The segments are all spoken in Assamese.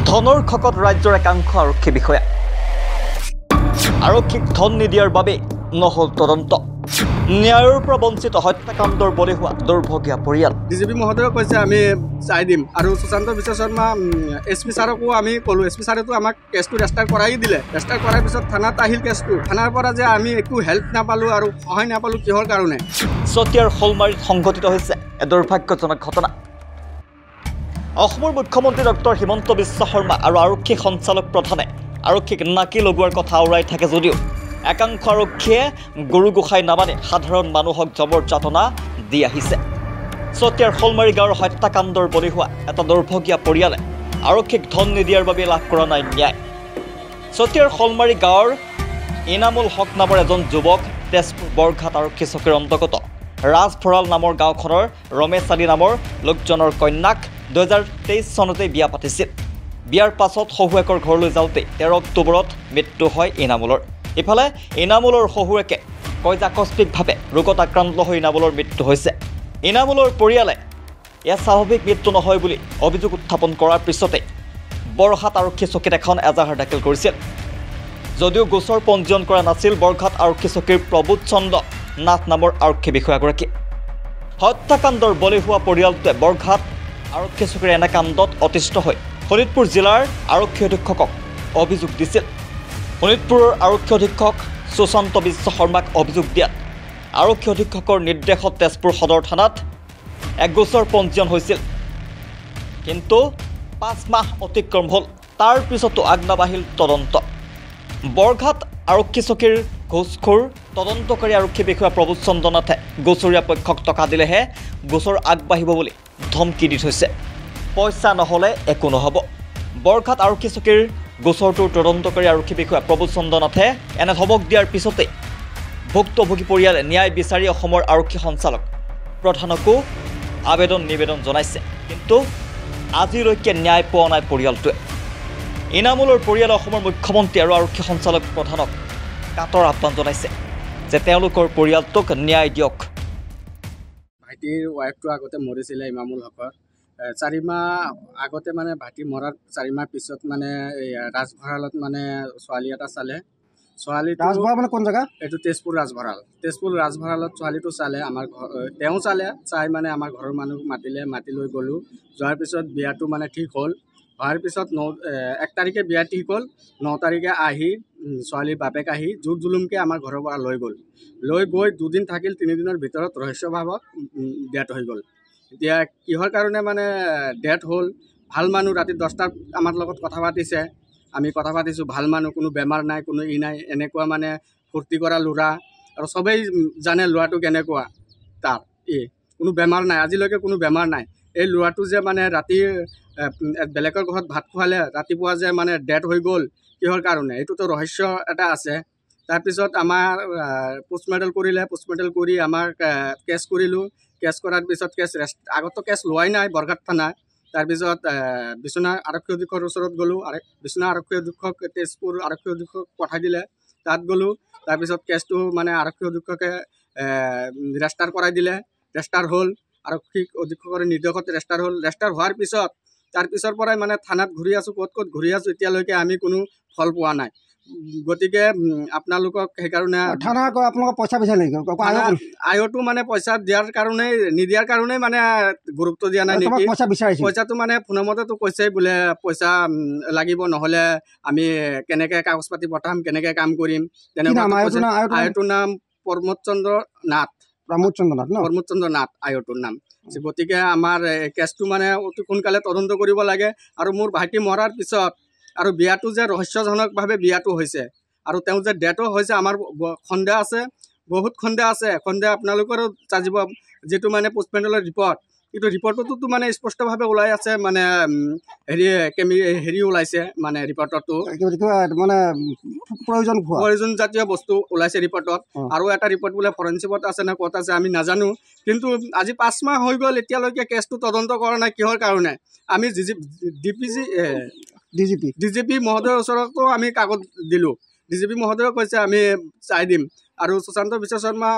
ধনৰ খকত ৰাজ্যৰ একাংশ আৰক্ষী বিষয়া আৰক্ষীক ধন নিদিয়াৰ বাবে নহল তদন্ত ন্যায়ৰ পৰা বঞ্চিত হত্যাকাণ্ডৰ বলি হোৱা দুৰ্ভগীয়া পৰিয়াল ডিজিপি মহোদয়ে কৈছে আমি চাই দিম আৰু সুশান্ত বিশ্ব শৰ্মা এছপি ছাৰকো আমি ক'লো এছপি ছাৰেতো আমাক কেছটো ৰেজিষ্টাৰ কৰাই দিলে ৰেজিষ্টাৰ কৰাৰ পিছত থানাত আহিল কেছটো থানাৰ পৰা যে আমি একো হেল্প নাপালোঁ আৰু সহায় নাপালোঁ কিহৰ কাৰণে চতিয়াৰ শলমাৰীত সংঘটিত হৈছে দুৰ্ভাগ্যজনক ঘটনা অসমৰ মুখ্যমন্ত্ৰী ডক্টৰ হিমন্ত বিশ্ব শৰ্মা আৰু আৰক্ষী সঞ্চালক প্ৰধানে আৰক্ষীক নাকি লগোৱাৰ কথা আওৰাই থাকে যদিও একাংশ আৰক্ষীয়ে গুৰু গোসাঁই নামানি সাধাৰণ মানুহক জবৰ যাতনা দি আহিছে চতিয়াৰ শলমাৰী গাঁৱৰ হত্যাকাণ্ডৰ বলি হোৱা এটা দুৰ্ভগীয়া পৰিয়ালে আৰক্ষীক ধন নিদিয়াৰ বাবে লাভ কৰা নাই ন্যায় চতিয়াৰ শলমাৰী গাঁৱৰ ইনামুল হক নামৰ এজন যুৱক তেজপুৰ বৰঘাট আৰক্ষী চকীৰ অন্তৰ্গত ৰাজভঁৰাল নামৰ গাঁওখনৰ ৰমেশ আলী নামৰ লোকজনৰ কন্যাক 2023 চনতে বিয়া পাতিছিল বিয়াৰ পাছত শহুৱেকৰ ঘৰলৈ যাওঁতে 13 অক্টোবৰত মৃত্যু হয় ইনামুলৰ ইফালে ইনামুলৰ শহুৱেকে কয় যে আকস্মিকভাৱে ৰোগত আক্ৰান্ত হৈ ইনামুলৰ মৃত্যু হৈছে ইনামুলৰ পৰিয়ালে এয়া স্বাভাৱিক মৃত্যু নহয় বুলি অভিযোগ উত্থাপন কৰাৰ পিছতে বৰঘাট আৰক্ষী চকীত এখন এজাহাৰ দাখিল কৰিছিল যদিও গোচৰ পঞ্জীয়ন কৰা নাছিল বৰঘাট আৰক্ষী চকীৰ প্ৰবোধ চন্দ্ৰ নাথ নামৰ আৰক্ষী বিষয়াগৰাকী হত্যাকাণ্ডৰ বলি হোৱা পৰিয়ালটোৱে বৰঘাট আৰক্ষী চকীৰ এনে কাণ্ডত অতিষ্ঠ হৈ শোণিতপুৰ জিলাৰ আৰক্ষী অধীক্ষকক অভিযোগ দিছিল শোণিতপুৰৰ আৰক্ষী অধীক্ষক সুশান্ত বিশ্ব শৰ্মাক অভিযোগ দিয়াত আৰক্ষী অধীক্ষকৰ নিৰ্দেশত তেজপুৰ সদৰ থানাত এক গোচৰ পঞ্জীয়ন হৈছিল কিন্তু 5 মাহ অতিক্ৰম হ'ল তাৰ পিছতো আগনাবাঢ়িল তদন্ত বৰঘাট আৰক্ষী চকীৰ ঘোষখোৰ তদন্তকাৰী আৰক্ষী বিষয়া প্ৰবোধ চন্দ্ৰ নাথে গোচৰীয়া পক্ষক টকা দিলেহে গোচৰ আগবাঢ়িব বুলি ধমকি দি থৈছে পইচা নহ'লে একো নহ'ব বৰঘাট আৰক্ষী চকীৰ গোচৰটোৰ তদন্তকাৰী আৰক্ষী বিষয়া প্ৰবোধ চন্দ্ৰ নাথে এনে ধমক দিয়াৰ পিছতে ভুক্তভোগী পৰিয়ালে ন্যায় বিচাৰি অসমৰ আৰক্ষী সঞ্চালক প্ৰধানকো নিবেদন জনাইছে কিন্তু আজিলৈকে ন্যায় পোৱা নাই পৰিয়ালটোৱে ইনামুলৰ পৰিয়ালে অসমৰ মুখ্যমন্ত্ৰী আৰু আৰক্ষী সঞ্চালক প্ৰধানক কাটৰ আহ্বান জনাইছে যে তেওঁলোকৰ পৰিয়ালটোক ন্যায় দিয়ক ভাইটিৰ ৱাইফটো আগতে মৰিছিলে ইমামুল হকৰ 4 মাহ আগতে মানে ভাইটি মৰাৰ 4 মাহ পিছত মানে ৰাজভঁৰালত মানে ছোৱালী এটা চালে ছোৱালীটো ৰাজভঁৰাল মানে কোন জেগা এইটো তেজপুৰ ৰাজভঁৰালত ছোৱালীটো চালে আমাৰ তেওঁ চাই মানে আমাৰ ঘৰৰ মানুহ মাতি লৈ গ'লোঁ যোৱাৰ পিছত বিয়াটো মানে ঠিক হ'ল হোৱাৰ পিছত 1 তাৰিখে বিয়া ঠিক হ'ল 9 তাৰিখে আহি ছোৱালীৰ বাপেক আহি জোৰ জুলুমকৈ আমাৰ ঘৰৰ পৰা লৈ গৈ 2 দিন থাকিল 3 দিনৰ ভিতৰত ৰহস্যভাৱত ডেথ হৈ গ'ল এতিয়া কিহৰ কাৰণে মানে ডেথ হ'ল ভাল মানুহ ৰাতি 10টাত আমাৰ লগত কথা পাতিছে আমি কথা পাতিছোঁ ভাল মানুহ কোনো বেমাৰ নাই কোনো নাই এনেকুৱা মানে ফূৰ্তি কৰা ল'ৰা আৰু সবেই জানে ল'ৰাটো কেনেকুৱা তাৰ কোনো বেমাৰ নাই আজিলৈকে কোনো বেমাৰ নাই এই ল'ৰাটো যে মানে ৰাতি বেলেগৰ ঘৰত ভাত খোৱালে ৰাতিপুৱা যে মানে ডেথ হৈ গ'ল কিহৰ কাৰণে এইটোতো ৰহস্য এটা আছে তাৰপিছত আমাৰ পোষ্টমৰ্টেম কৰি আমাৰ কেছ কৰিলোঁ কেছ কৰাৰ পিছত আগতো কেছ লোৱাই নাই বৰঘাট থানা তাৰপিছত বিশ্বনাথ আৰক্ষী অধীক্ষকৰ ওচৰত গ'লোঁ বিশ্বনাথ আৰক্ষী অধীক্ষক তেজপুৰ আৰক্ষী অধীক্ষক পঠাই দিলে তাত গ'লোঁ তাৰপিছত কেছটো মানে আৰক্ষী অধীক্ষকে ৰেজিষ্টাৰ কৰাই দিলে ৰেজিষ্টাৰ হ'ল আৰক্ষী অধীক্ষকৰ নিৰ্দেশত ৰেজিষ্টাৰ হোৱাৰ পিছত তাৰপিছৰ পৰাই মানে থানাত ঘূৰি আছোঁ ক'ত ঘূৰি আছোঁ এতিয়ালৈকে আমি কোনো ফল পোৱা নাই গতিকে আপোনালোকক সেইকাৰণে থানা আপোনালোকক পইচা বিচাৰে নেকি আয়তো মানে পইচা নিদিয়াৰ কাৰণেই মানে গুৰুত্ব দিয়া নাই নেকি পইচাটো মানে ফোনমতেতো কৈছেই বোলে পইচা লাগিব নহ'লে আমি কেনেকৈ কাগজ পাতি পঠাম কেনেকৈ কাম কৰিম তেনেকুৱা আয়টোৰ নাম প্ৰমোদ চন্দ্ৰ নাথ আয়টোৰ নাম গতিকে আমাৰ কেছটো মানে অতি সোনকালে তদন্ত কৰিব লাগে আৰু মোৰ ভাইটি মৰাৰ পিছত আৰু বিয়াটো যে ৰহস্যজনকভাৱে বিয়াটো হৈছে আৰু তেওঁ যে ডেথো হৈছে আমাৰ সন্দেহ আছে বহুত সন্দেহ আপোনালোকৰো চাজিব যিটো মানে পোষ্টমৰ্টেমৰ ৰিপৰ্ট কিন্তু ৰিপৰ্টটোতো মানে স্পষ্টভাৱে ওলাই আছে মানে হেৰি ওলাইছে মানে ৰিপৰ্টতো মানে প্ৰয়োজন জাতীয় বস্তু ওলাইছে ৰিপৰ্টত আৰু এটা ৰিপৰ্ট বোলে ফৰেনচিকত আছে নে ক'ত আছে আমি নাজানো কিন্তু আজি 5 মাহ হৈ গ'ল এতিয়ালৈকে কেছটো তদন্ত কৰা নাই কিহৰ কাৰণে আমি ডিজিপি মহোদয়ৰ ওচৰতো আমি কাগজ দিলোঁ ডিজিপি মহোদয়ে কৈছে আমি চাই দিম আৰু সুশান্ত বিশ্ব শৰ্মা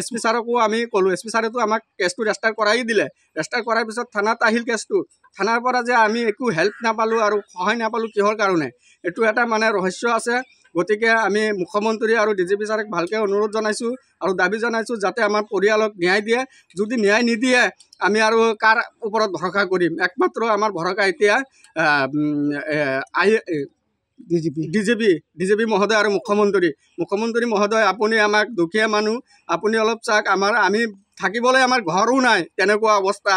SP ছাৰকো আমি ক'লোঁ। SP ছাৰেতো আমাক কেছটো ৰেজিষ্টাৰ কৰাই দিলে। ৰেজিষ্টাৰ কৰাৰ পিছত থানাত আহিল কেছটো। থানাৰ পৰা যে আমি একো হেল্প নাপালোঁ আৰু সহায় নাপালোঁ কিহৰ কাৰণে, এইটো এটা মানে ৰহস্য আছে। গতিকে আমি মুখ্যমন্ত্ৰী আৰু DGP ছাৰক ভালকৈ অনুৰোধ জনাইছোঁ আৰু দাবী জনাইছোঁ যাতে আমাৰ পৰিয়ালক ন্যায় দিয়ে। যদি ন্যায় নিদিয়ে আমি আৰু কাৰ ওপৰত ভৰসা কৰিম? একমাত্ৰ আমাৰ ভৰসা এতিয়া DGP মহোদয় আৰু মুখ্যমন্ত্ৰী মহোদয়, আপুনি আমাক দুখীয়া মানুহ, আপুনি অলপ চাওক। আমি থাকিবলৈ আমাৰ ঘৰো নাই, তেনেকুৱা অৱস্থা।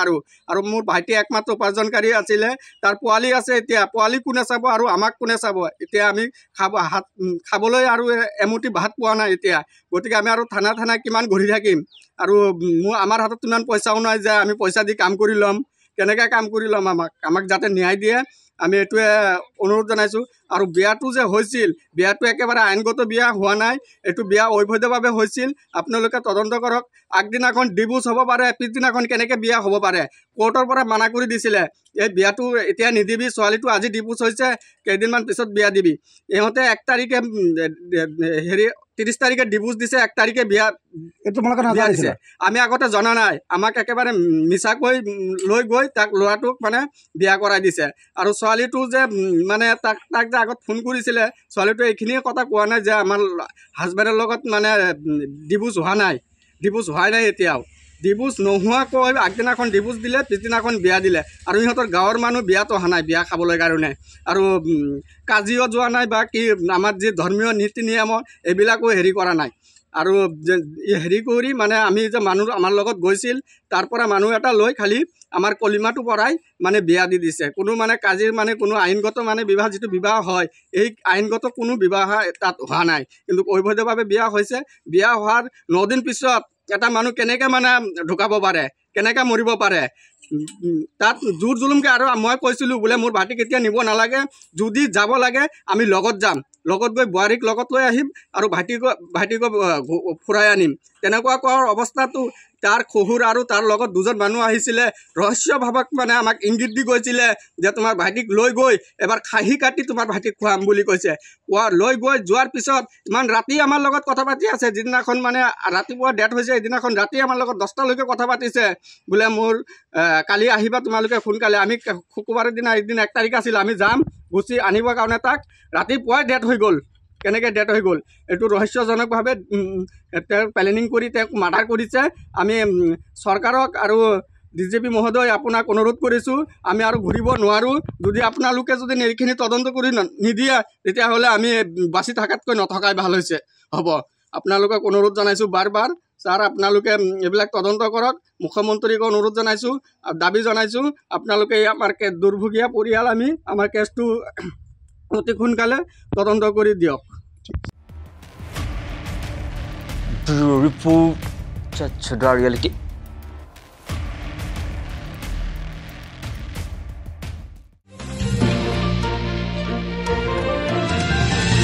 আৰু মোৰ ভাইটি একমাত্ৰ উপাৰ্জনকাৰী আছিলে, তাৰ পোৱালি আছে। এতিয়া পোৱালি কোনে চাব আৰু আমাক কোনে চাব? এতিয়া আমি খাবলৈ আৰু এমুঠি ভাত পোৱা নাই এতিয়া। গতিকে আমি আৰু থানা কিমান ঘূৰি থাকিম? আৰু আমাৰ হাতত ইমান পইচাও নাই যে আমি পইচা দি কাম কৰি ল'ম। কেনেকৈ কাম কৰি ল'ম? আমাক যাতে ন্যায় দিয়ে, আমি এইটোৱে অনুৰোধ জনাইছোঁ। আৰু বিয়াটো যে হৈছিল, বিয়াটো একেবাৰে আইনগত বিয়া হোৱা নাই, এইটো বিয়া অবৈধভাৱে হৈছিল। আপোনালোকে তদন্ত কৰক। আগদিনাখন ডিভোৰ্চ হ'ব পাৰে, পিছদিনাখন কেনেকৈ বিয়া হ'ব পাৰে? কোৰ্টৰ পৰা মানা কৰি দিছিলে, এই বিয়াটো এতিয়া নিদিবি, ছোৱালীটো আজি ডিভোৰ্চ হৈছে, কেইদিনমান পিছত বিয়া দিবি। ইহঁতে 1 তাৰিখে 30 তাৰিখে ডিভোৰ্চ দিছে, 1 তাৰিখে বিয়া দিছে। আমি আগতে জনা নাই। আমাক একেবাৰে মিছাকৈ লৈ গৈ ল'ৰাটোক মানে বিয়া কৰাই দিছে। আৰু ছোৱালীটো যে মানে তাক যে আগত ফোন কৰিছিলে, ছোৱালীটোৱে এইখিনিয়ে কথা কোৱা নাই যে আমাৰ হাজবেণ্ডৰ লগত মানে ডিভোৰ্চ হোৱাই নাই এতিয়াও। ডিভোৰ্চ নোহোৱাকৈ আগদিনাখন ডিভোৰ্চ দিলে, পিছদিনাখন বিয়া দিলে। আৰু ইহঁতৰ গাঁৱৰ মানুহ বিয়াত অহা নাই বিয়া খাবলৈ কাৰণে, আৰু কাজিও যোৱা নাই বা কি আমাৰ যি ধৰ্মীয় নীতি নিয়ম এইবিলাকো কৰা নাই। আৰু হেৰি কৰি মানে আমি যে মানুহ আমাৰ লগত গৈছিল, তাৰ পৰা মানুহ এটা লৈ খালি আমাৰ কলিমাটো পৰাই মানে বিয়া দি দিছে। কোনো মানে কাজিৰ মানে কোনো আইনগত মানে বিবাহ, যিটো বিবাহ হয়, এই আইনগত কোনো বিবাহ তাত হোৱা নাই, কিন্তু অবৈধভাৱে বিয়া হৈছে। বিয়া হোৱাৰ 9 দিন পিছত এটা মানুহ কেনেকৈ মানে ঢুকাব পাৰে, কেনেকৈ মৰিব পাৰে? তাত জোৰ জুলুমকৈ। আৰু মই কৈছিলোঁ বোলে মোৰ ভাইটিক এতিয়া নিব নালাগে, যদি যাব লাগে আমি লগত যাম, লগত গৈ বোৱাৰীক লগত লৈ আহিম আৰু ভাইটিক ফুৰাই আনিম। তেনেকুৱা কোৱাৰ অৱস্থাটো তাৰ শহুৰ আৰু তাৰ লগত 2জন মানুহ আহিছিলে, ৰহস্যভাৱক মানে আমাক ইংগিত দি গৈছিলে যে তোমাৰ ভাইটিক লৈ গৈ এবাৰ খাহী কাটি তোমাৰ ভাইটিক খুৱাম বুলি কৈছে। লৈ গৈ যোৱাৰ পিছত ইমান ৰাতি আমাৰ লগত কথা পাতি আছে। যিদিনাখন মানে ৰাতিপুৱা ডেথ হৈছে, সেইদিনাখন ৰাতি আমাৰ লগত 10টালৈকে কথা পাতিছে। বোলে মোৰ কালি আহিবা তোমালোকে সোনকালে। আমি শুকুৰবাৰৰ দিনা, এদিন 1 তাৰিখ আছিল, আমি যাম গুচি আনিবৰ কাৰণে। তাক ৰাতিপুৱাই ডেথ হৈ গ'ল। কেনেকৈ ডেথ হৈ গ'ল এইটো ৰহস্যজনকভাৱে তেওঁ প্লেনিং কৰি তেওঁক মাৰ্ডাৰ কৰিছে। আমি চৰকাৰক আৰু DGP মহোদয় আপোনাক অনুৰোধ কৰিছোঁ, আমি আৰু ঘূৰিব নোৱাৰোঁ। যদি আপোনালোকে যদি এইখিনি তদন্ত কৰি নিদিয়ে, তেতিয়াহ'লে আমি বাচি থকাতকৈ নথকাই ভাল হৈছে হ'ব। আপোনালোকক অনুৰোধ জনাইছোঁ বাৰ ছাৰ, আপোনালোকে এইবিলাক তদন্ত কৰক। মুখ্যমন্ত্ৰীক অনুৰোধ জনাইছোঁ, দাবী জনাইছোঁ, আপোনালোকে আমাৰ দুৰ্ভগীয়া পৰিয়াল, আমাৰ কেছটো অতি সোনকালে তদন্ত কৰি দিয়ক। Report reality.